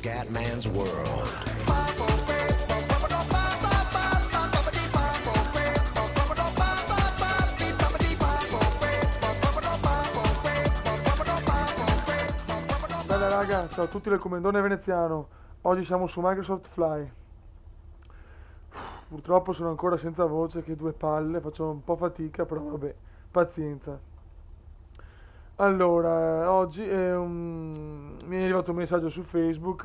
Scatman's World. Bella raga, ciao a tutti del Commendone Veneziano. Oggi siamo su Microsoft Fly. Purtroppo sono ancora senza voce, che due palle, faccio un po' fatica, però vabbè, pazienza. Allora, oggi mi è arrivato un messaggio su Facebook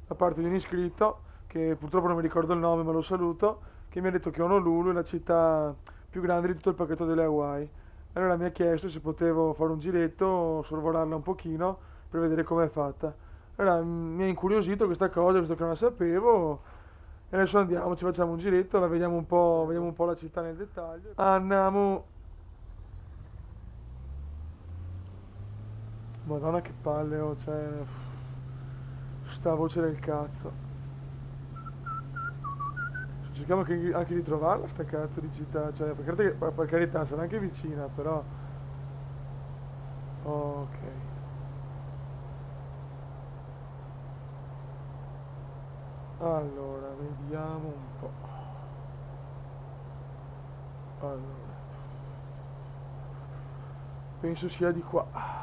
da parte di un iscritto, che purtroppo non mi ricordo il nome, ma lo saluto, che mi ha detto che Honolulu è la città più grande di tutto il pacchetto delle Hawaii. Allora mi ha chiesto se potevo fare un giretto, sorvolarla un pochino per vedere com'è fatta. Allora mi ha incuriosito questa cosa, visto che non la sapevo, e adesso andiamo, ci facciamo un giretto, la vediamo un po' la città nel dettaglio. Andiamo. Madonna che palle, oh, cioè. Sta voce del cazzo. Cerchiamo anche di trovarla sta cazzo di città, cioè, per carità, sarà anche vicina, però. Ok. Allora, vediamo un po'. Allora. Penso sia di qua.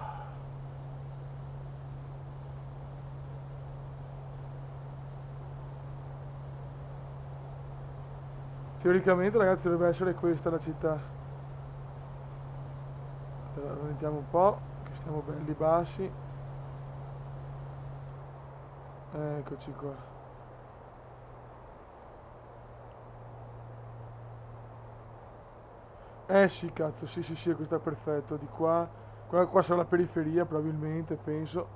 Teoricamente, ragazzi, dovrebbe essere questa la città. Allora, vediamo un po', che stiamo belli bassi. Eccoci qua. Sì, cazzo, sì, sì, sì, questo è perfetto. Di qua, qua sarà la periferia, probabilmente, penso.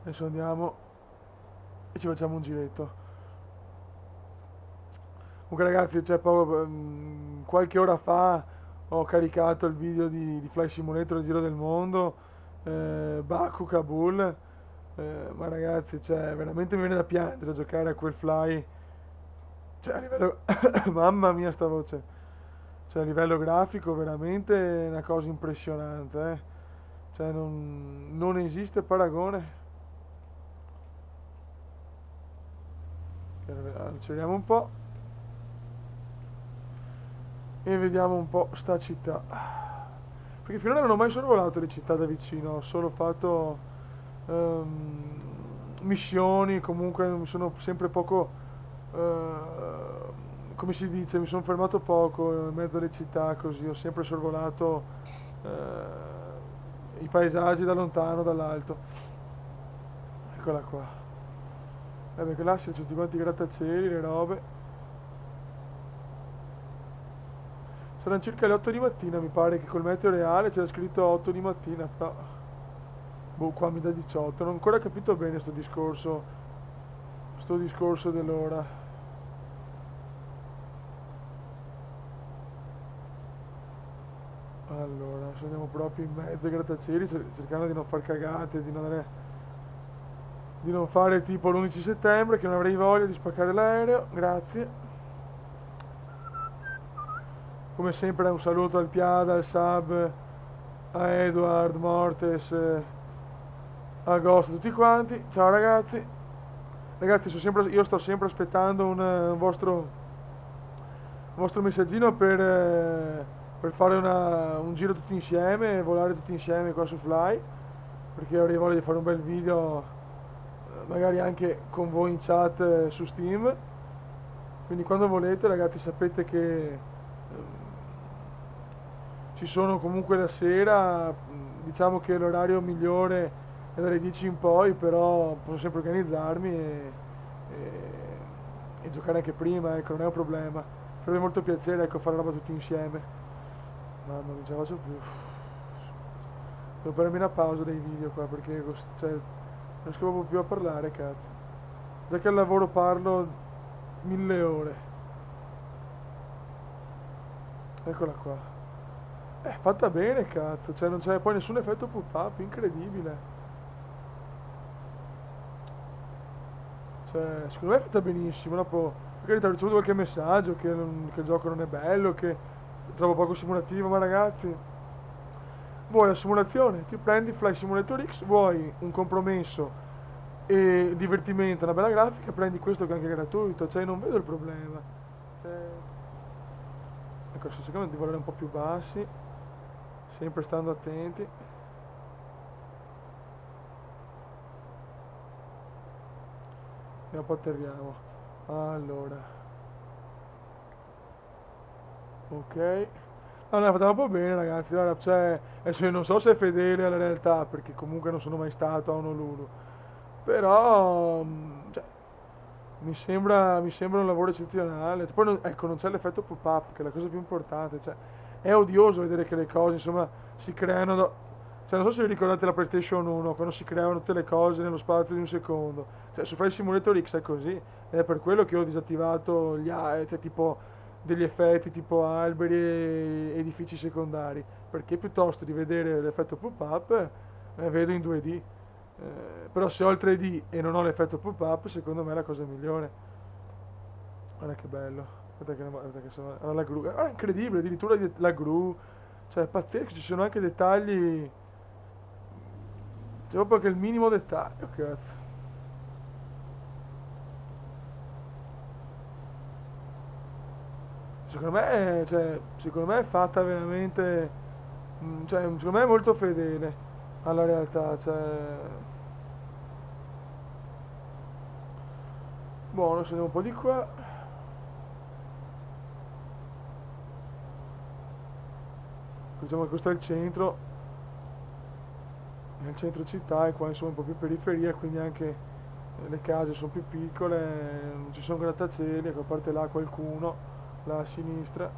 Adesso andiamo e ci facciamo un giretto. Comunque ragazzi, cioè, qualche ora fa ho caricato il video di Fly Simulator al giro del mondo, Baku, Kabul, ma ragazzi, cioè, veramente mi viene da piangere a giocare a quel Fly, cioè a livello, mamma mia sta voce, cioè a livello grafico veramente è una cosa impressionante, cioè non esiste paragone. Acceleriamo un po' e vediamo un po' sta città. Perché finora non ho mai sorvolato le città da vicino, ho solo fatto ehm, missioni, comunque mi sono sempre poco, come si dice, mi sono fermato poco in mezzo alle città, così ho sempre sorvolato i paesaggi da lontano, dall'alto. Eccola qua. Perché là c'è tutti quanti i grattacieli, le robe. Saranno circa le 8 di mattina, mi pare che col meteo reale c'era scritto 8 di mattina, però. Boh, qua mi dà 18. Non ho ancora capito bene sto discorso. Sto discorso dell'ora. Allora, adesso andiamo proprio in mezzo ai grattacieli, cercando di non far cagate, di non fare tipo l'11 settembre, che non avrei voglia di spaccare l'aereo. Grazie. Come sempre un saluto al Piada, al Sab, a Edward, Mortes, Agosto, tutti quanti. Ciao ragazzi. Ragazzi, io sto sempre aspettando un vostro messaggino per fare un giro tutti insieme, volare tutti insieme qua su Fly, perché avrei voglia di fare un bel video, magari anche con voi in chat su Steam. Quindi quando volete, ragazzi, sapete che ci sono comunque la sera, diciamo che l'orario migliore è dalle 10 in poi, però posso sempre organizzarmi e giocare anche prima, ecco, non è un problema. Farebbe molto piacere, ecco, fare roba tutti insieme. Mamma mia, non ce la faccio più. Devo prendermi una pausa dai video qua perché cioè, non riesco proprio più a parlare, cazzo. Già che al lavoro parlo 1000 ore. Eccola qua. Fatta bene, cazzo, cioè non c'è poi nessun effetto pop-up, incredibile. Cioè, secondo me è fatta benissimo, dopo, magari ho ricevuto qualche messaggio che il gioco non è bello, che lo trovo poco simulativo, ma ragazzi, vuoi la simulazione? Ti prendi Fly Simulator X, vuoi un compromesso e divertimento, una bella grafica, prendi questo che è anche gratuito, cioè non vedo il problema. Cioè, ecco, cercando di valori un po' più bassi, sempre stando attenti. E un po' atterriamo. Allora, ok. Allora, fatto un po' bene ragazzi, allora, cioè, adesso io non so se è fedele alla realtà, perché comunque non sono mai stato a Honolulu, però, cioè, mi sembra un lavoro eccezionale. Poi, ecco, non c'è l'effetto pop-up, che è la cosa più importante, cioè, è odioso vedere che le cose, insomma, si creano cioè, non so se vi ricordate la PlayStation 1, quando si creavano tutte le cose nello spazio di un secondo. Cioè, su Flight Simulator X è così, ed è per quello che ho disattivato cioè, tipo, degli effetti tipo alberi e edifici secondari, perché piuttosto di vedere l'effetto pop-up, vedo in 2D. Però se ho il 3D e non ho l'effetto pop-up, secondo me è la cosa migliore. Guarda che bello. Guarda che sono, la gru. Guarda, è incredibile, addirittura la gru. Cioè, è pazzesco, ci sono anche dettagli. C'è proprio che il minimo dettaglio, cazzo. Secondo me è fatta veramente. Cioè, secondo me è molto fedele alla realtà. Cioè, buono, se andiamo un po' di qua. Diciamo che questo è il centro città e qua insomma un po' più periferia, quindi anche le case sono più piccole, non ci sono grattacieli, ecco, a parte là qualcuno, là a sinistra.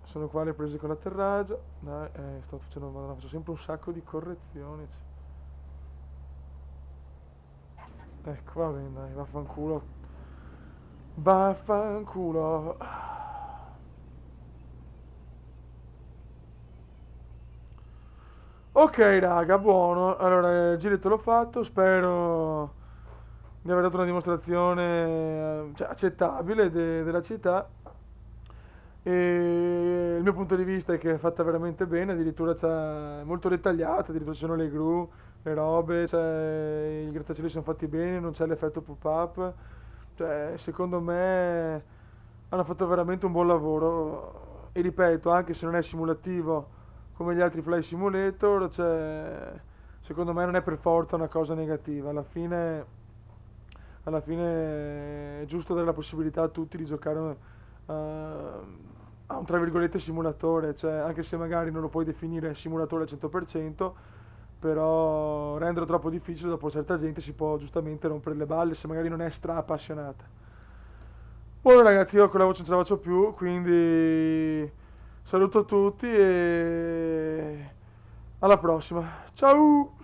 Sono qua le prese con l'atterraggio. Dai, sto facendo, madonna, faccio sempre un sacco di correzioni. Ecco, va bene, dai, vaffanculo. Vaffanculo. Ok, raga, buono. Allora, il giretto l'ho fatto, spero di aver dato una dimostrazione, cioè, accettabile della città. E il mio punto di vista è che è fatta veramente bene, addirittura è molto dettagliata, addirittura ci sono le gru, le robe, cioè, i grattacieli sono fatti bene, non c'è l'effetto pop-up, cioè, secondo me hanno fatto veramente un buon lavoro e ripeto, anche se non è simulativo come gli altri Fly Simulator, cioè, secondo me non è per forza una cosa negativa, alla fine è giusto dare la possibilità a tutti di giocare a un tra virgolette simulatore, cioè anche se magari non lo puoi definire simulatore al 100%, però renderlo troppo difficile dopo certa gente si può giustamente rompere le balle se magari non è stra appassionata. Buono ragazzi, io con la voce non ce la faccio più, quindi saluto tutti e alla prossima. Ciao!